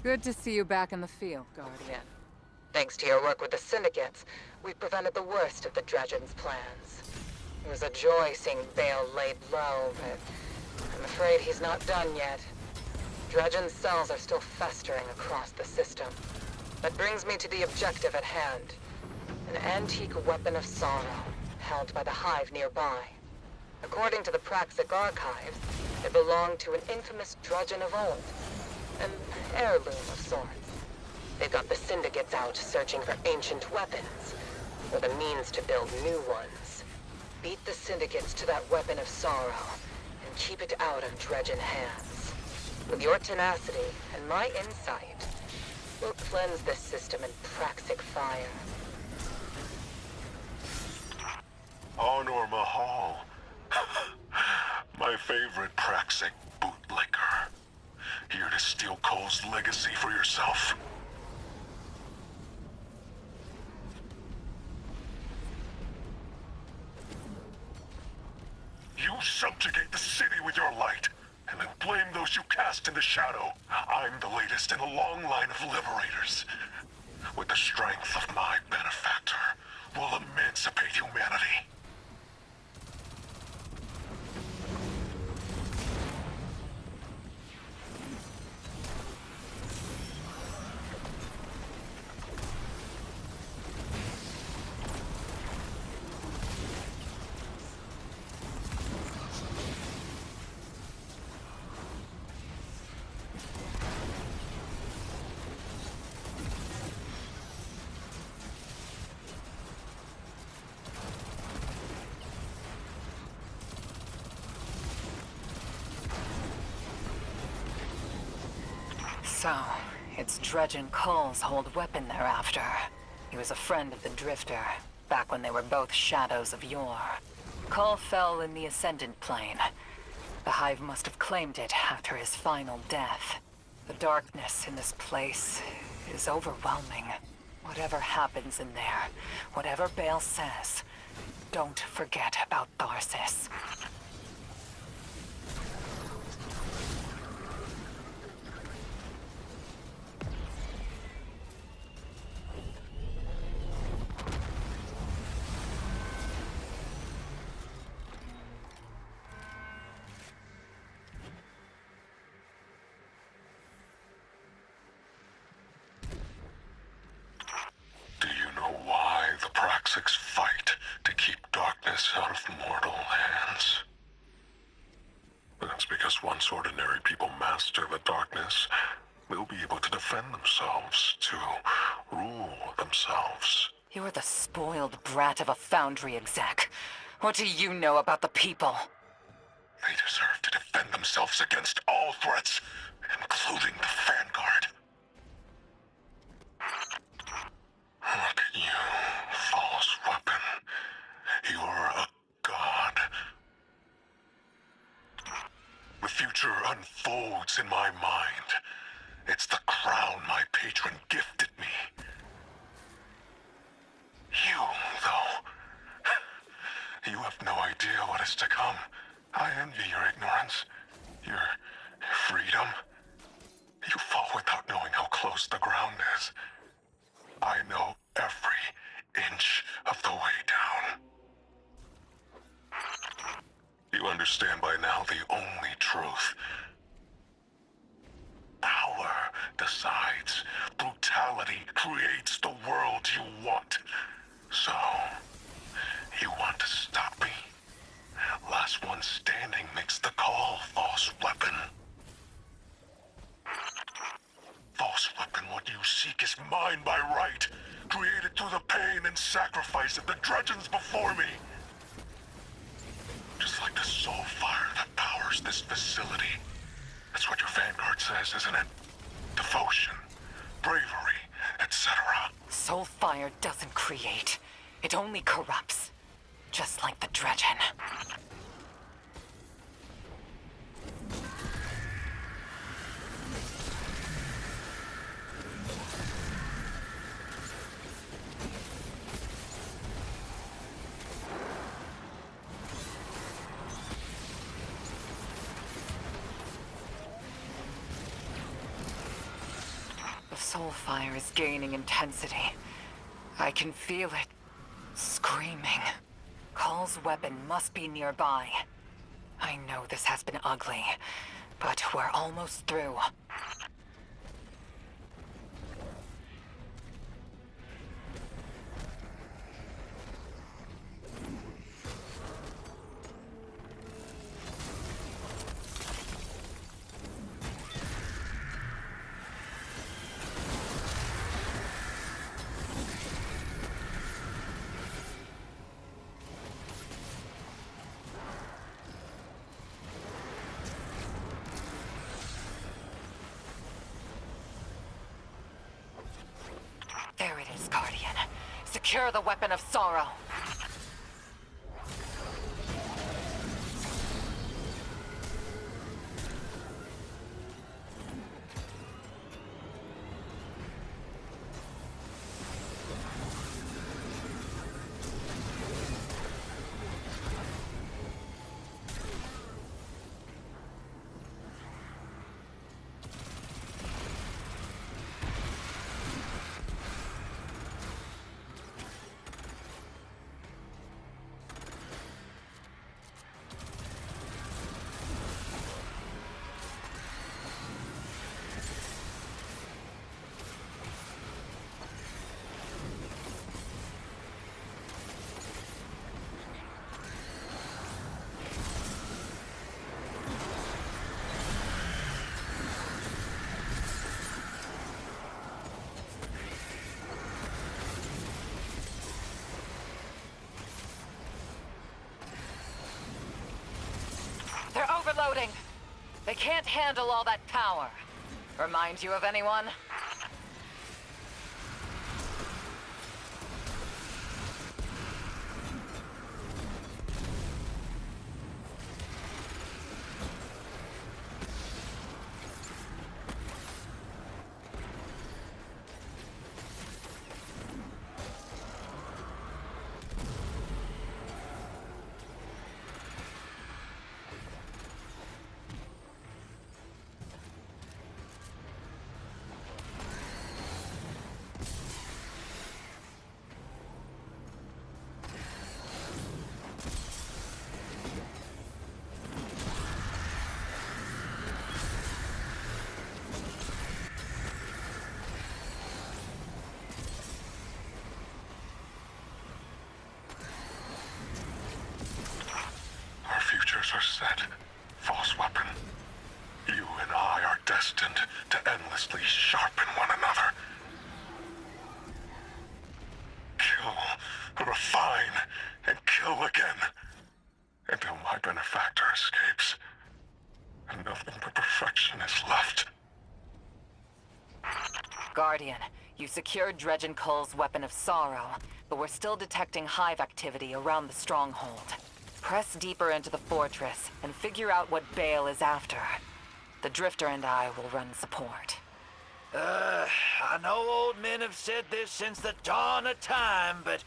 Good to see you back in the field, Guardian. Thanks to your work with the syndicates, we've prevented the worst of the Dredgen's plans. It was a joy seeing Bale laid low, but I'm afraid he's not done yet. Dredgen's cells are still festering across the system. That brings me to the objective at hand. An antique weapon of sorrow, held by the Hive nearby. According to the Praxic archives, it belonged to an infamous Dredgen of old. An heirloom of sorts. They've got the syndicates out searching for ancient weapons, or the means to build new ones. Beat the syndicates to that weapon of sorrow, and keep it out of Dredgen hands. With your tenacity and my insight, we'll cleanse this system in Praxic fire. Honor Mahal. My favorite Praxic bootlicker. Here to steal Cole's legacy for yourself? You subjugate the city with your light, and then blame those you cast in the shadow. I'm the latest in a long line of liberators. With the strength of my benefactor, we'll emancipate humanity. So, it's Dredgen Cole's old weapon they're after. He was a friend of the Drifter, back when they were both shadows of yore. Cole fell in the Ascendant Plane. The Hive must have claimed it after his final death. The darkness in this place is overwhelming. Whatever happens in there, whatever Bale says, don't forget about Tharsis. Do you know why the Praxics fight to keep darkness out of mortal hands? That's because once ordinary people master the darkness, they'll be able to defend themselves, to rule themselves. You're the spoiled brat of a foundry exec. What do you know about the people? They deserve to defend themselves against all threats, including the Vanguard. Look at you, false weapon. You're a god. The future unfolds in my mind. It's the crown my patron gifted me. You, though, you have no idea what is to come. I envy your ignorance, your freedom. You fall without knowing how close the ground is. I know every inch of the way down. You understand by now the only truth. Power decides. Brutality creates the world you want. So, you want to stop me? Last one standing makes the call, false weapon. False weapon, what you seek is mine by right, created through the pain and sacrifice of the Dredgens before me. Just like the soul fire that powers this facility. That's what your Vanguard says, isn't it? Devotion, bravery, etc. Soul fire doesn't create. It only corrupts. Just like the Dredgen. soul fire is gaining intensity. I can feel it screaming. Call's weapon must be nearby. I know this has been ugly, but we're almost through. There it is, Guardian. Secure the weapon of sorrow. They're overloading. They can't handle all that power. Remind you of anyone? Our futures are set. False weapon. You and I are destined to endlessly sharpen one another. Kill, refine, and kill again. Until my benefactor escapes. And nothing but perfection is left. Guardian, you secured Dredgen Cull's weapon of sorrow, but we're still detecting hive activity around the stronghold. Press deeper into the fortress and figure out what Bale is after. The Drifter and I will run support. I know old men have said this since the dawn of time, but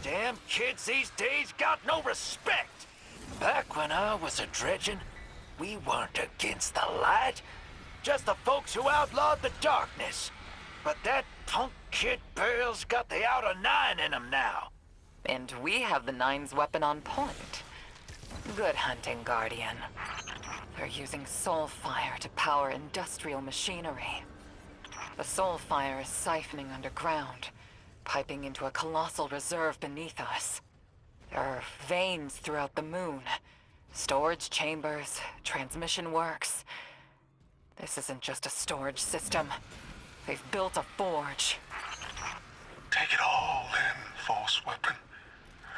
damn kids these days got no respect. Back when I was a dredging, we weren't against the light, just the folks who outlawed the darkness. But that punk kid Bale's got the outer nine in him now. And we have the Nine's weapon on point. Good hunting, Guardian. They're using soul fire to power industrial machinery. The soul fire is siphoning underground, piping into a colossal reserve beneath us. There are veins throughout the moon, storage chambers, transmission works. This isn't just a storage system. They've built a forge. Take it all in, false weapon.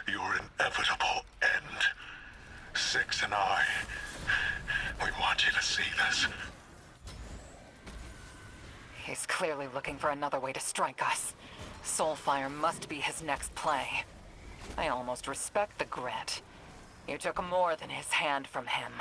Your inevitable end. Six and I, we want you to see this. He's clearly looking for another way to strike us. Soulfire must be his next play. I almost respect the grit. You took more than his hand from him.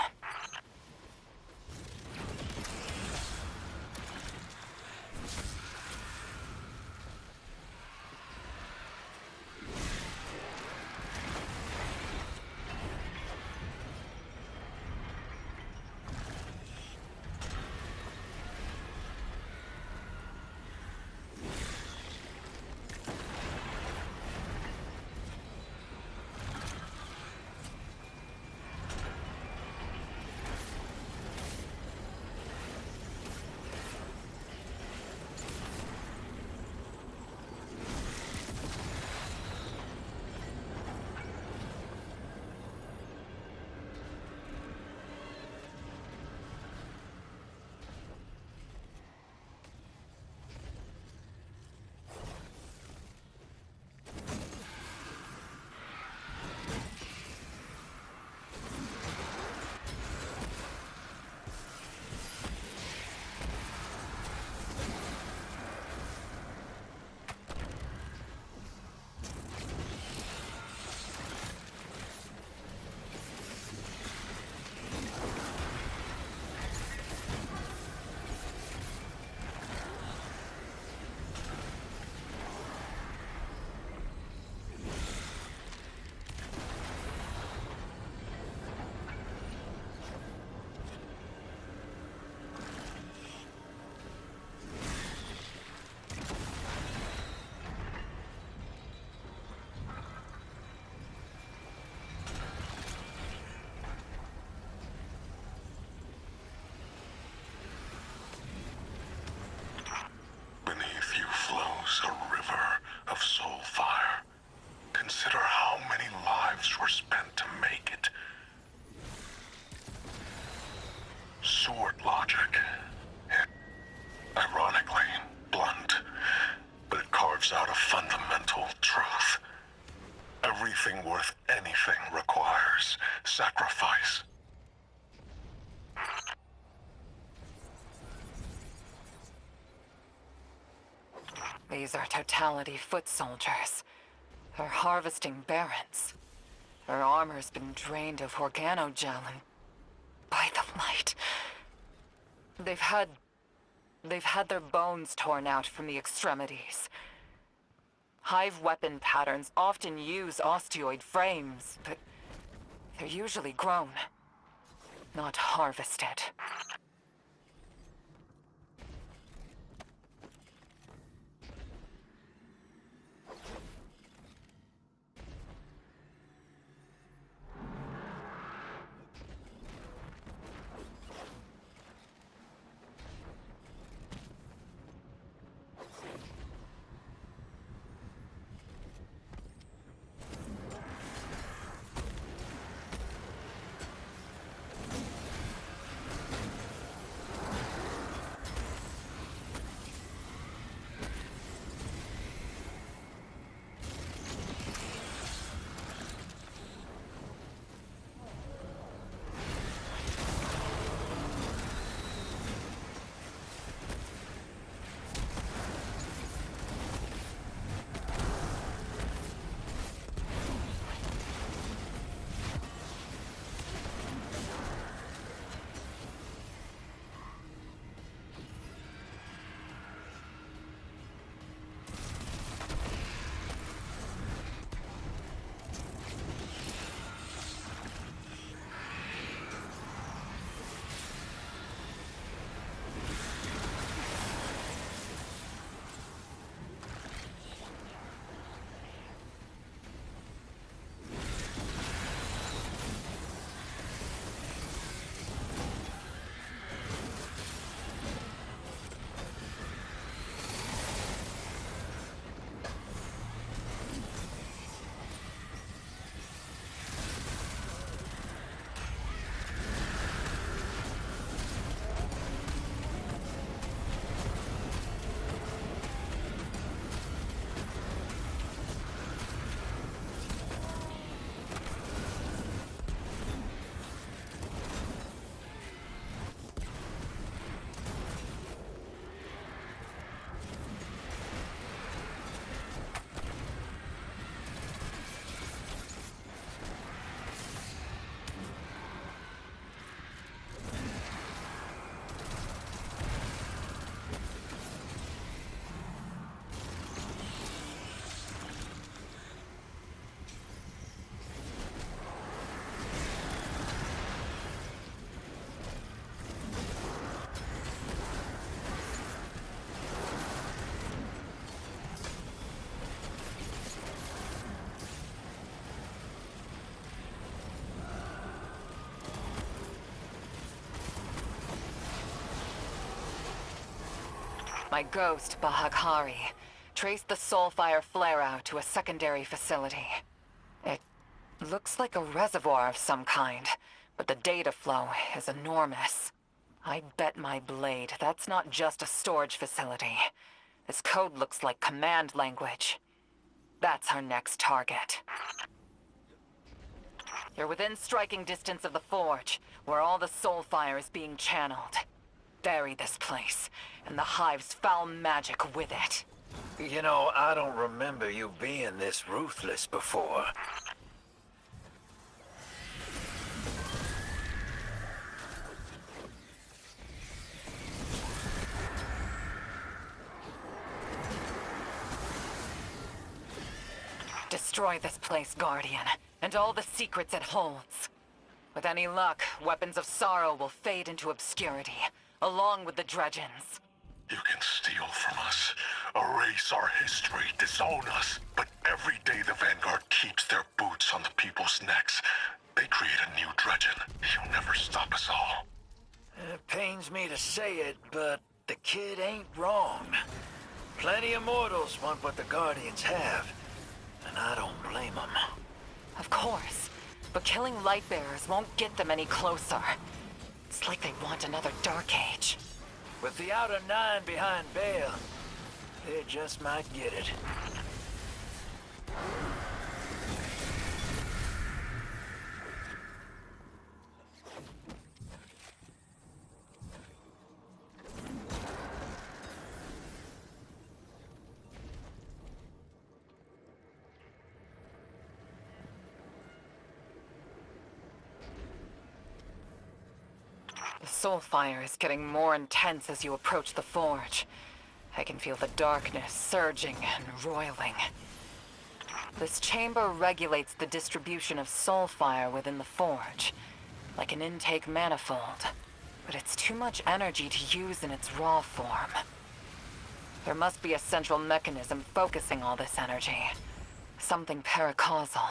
carves out a fundamental truth. Everything worth anything requires sacrifice. These are totality foot soldiers. They're harvesting barons. Their armor's been drained of organogel and by the light. They've had their bones torn out from the extremities. Hive weapon patterns often use osteoid frames, but they're usually grown, not harvested. My ghost, Bahaghari, traced the Soulfire flare-out to a secondary facility. It looks like a reservoir of some kind, but the data flow is enormous. I bet my blade that's not just a storage facility. This code looks like command language. That's our next target. You're within striking distance of the forge, where all the Soulfire is being channeled. Bury this place, and the Hive's foul magic with it. You know, I don't remember you being this ruthless before. Destroy this place, Guardian, and all the secrets it holds. With any luck, weapons of sorrow will fade into obscurity, along with the Dredgens. You can steal from us, erase our history, disown us, but every day the Vanguard keeps their boots on the people's necks, they create a new Dredgen. You'll never stop us all. It pains me to say it, but the kid ain't wrong. Plenty of mortals want what the Guardians have, and I don't blame them. Of course, but killing Lightbearers won't get them any closer. It's like they want another Dark Age. With the Outer Nine behind Bale, They just might get it. The soul fire is getting more intense as you approach the forge. I can feel the darkness surging and roiling. This chamber regulates the distribution of soul fire within the forge, like an intake manifold. But it's too much energy to use in its raw form. There must be a central mechanism focusing all this energy. Something paracausal.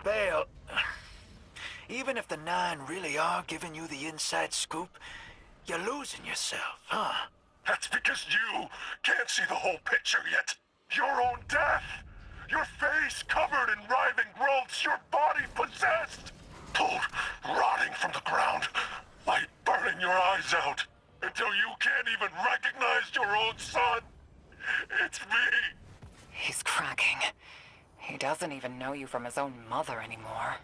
Bale, even if the Nine really are giving you the inside scoop, you're losing yourself, huh? That's because you can't see the whole picture yet. Your own death. Your face covered in writhing growths, your body possessed. Pulled, rotting from the ground. Light burning your eyes out. Until you can't even recognize your own son. It's me. He's cracking. He doesn't even know you from his own mother anymore.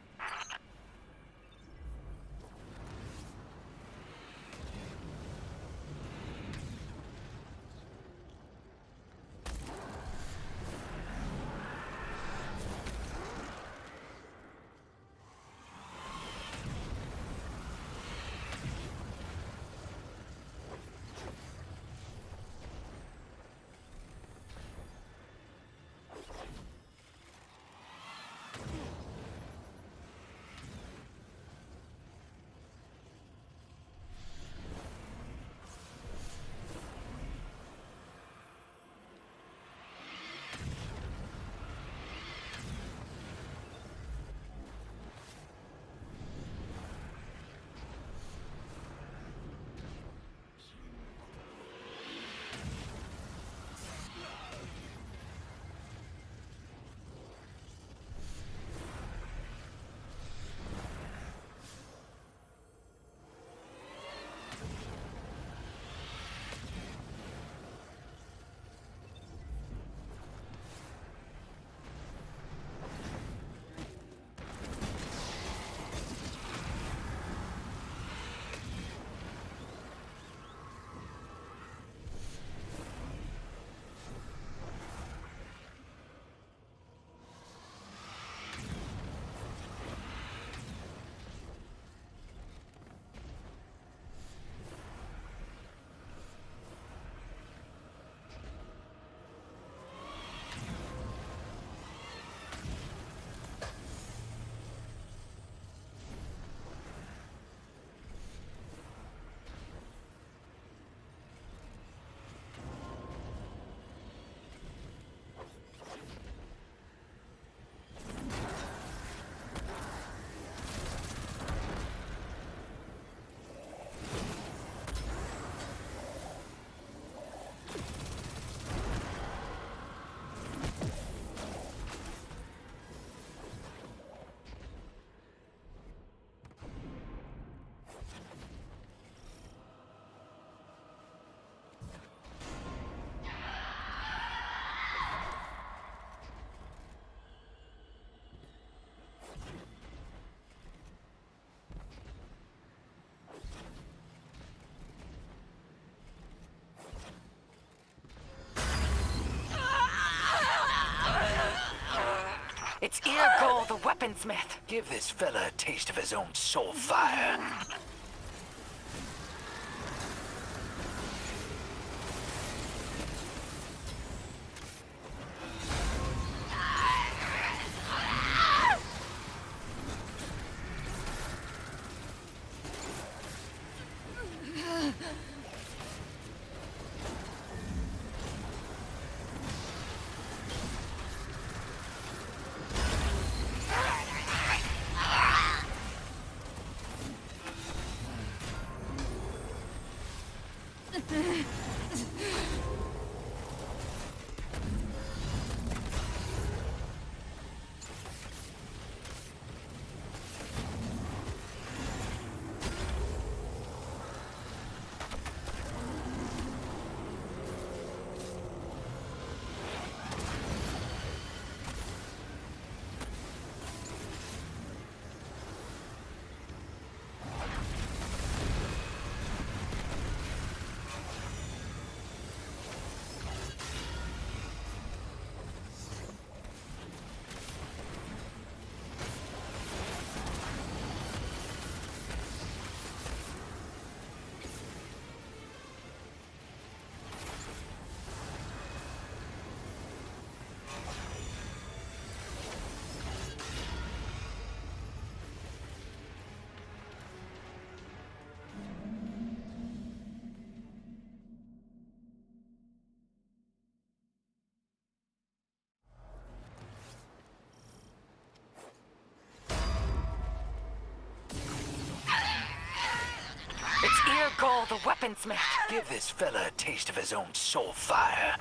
It's Eargol the weaponsmith. Give this fella a taste of his own soul fire. It's Eargol the weaponsmith. Give this fella a taste of his own soul fire.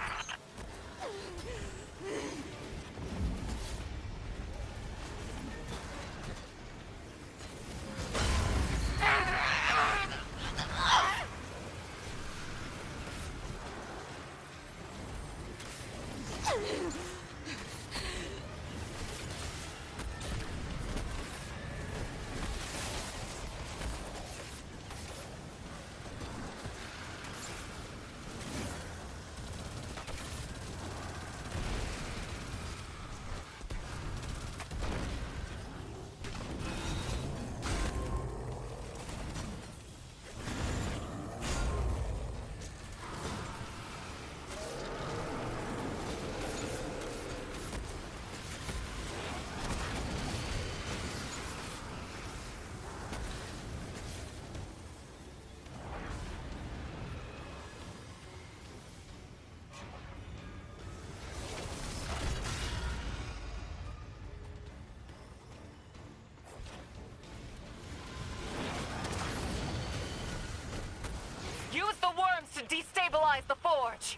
Use the worms to destabilize the forge.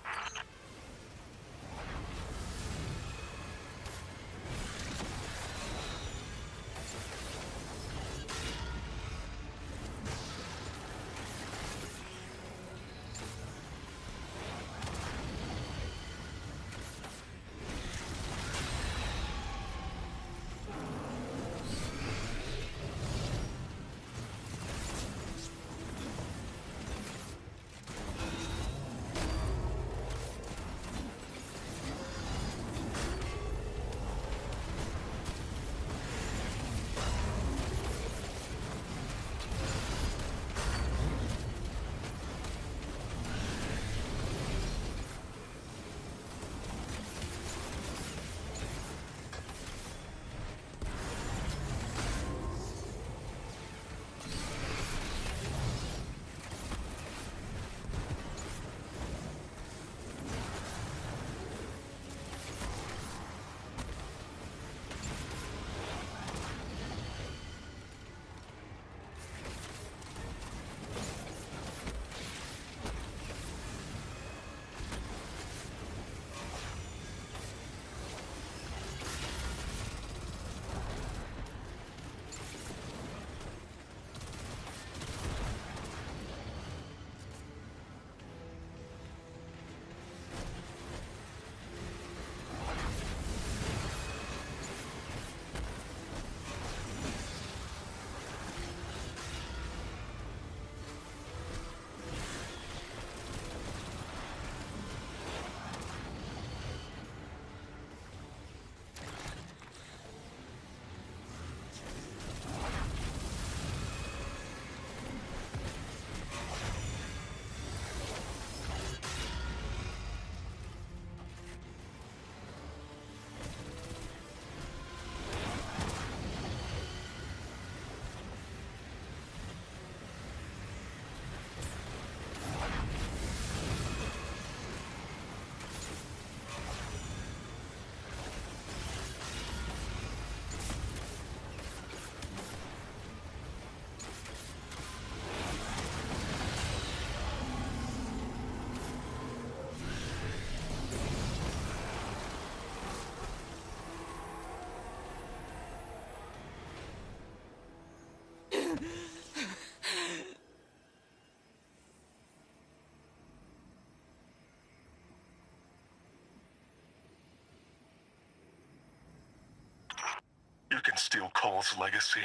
You can steal Cole's legacy,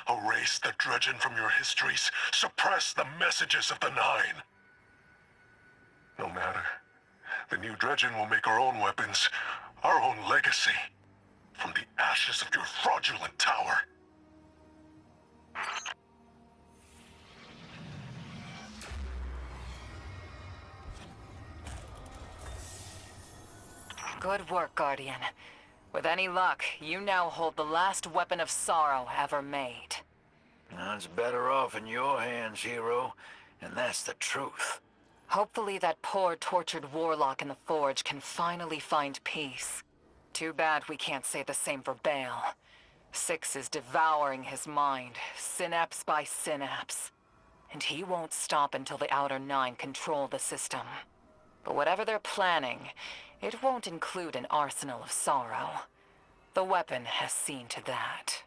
erase the Dredgen from your histories, suppress the messages of the Nine. No matter. The new Dredgen will make our own weapons, our own legacy, from the ashes of your fraudulent tower. Good work, Guardian. With any luck, you now hold the last weapon of sorrow ever made. It's better off in your hands, hero, and that's the truth. Hopefully that poor, tortured warlock in the Forge can finally find peace. Too bad we can't say the same for Bale. Six is devouring his mind, synapse by synapse. And he won't stop until the Outer Nine control the system. But whatever they're planning, it won't include an arsenal of sorrow. The weapon has seen to that.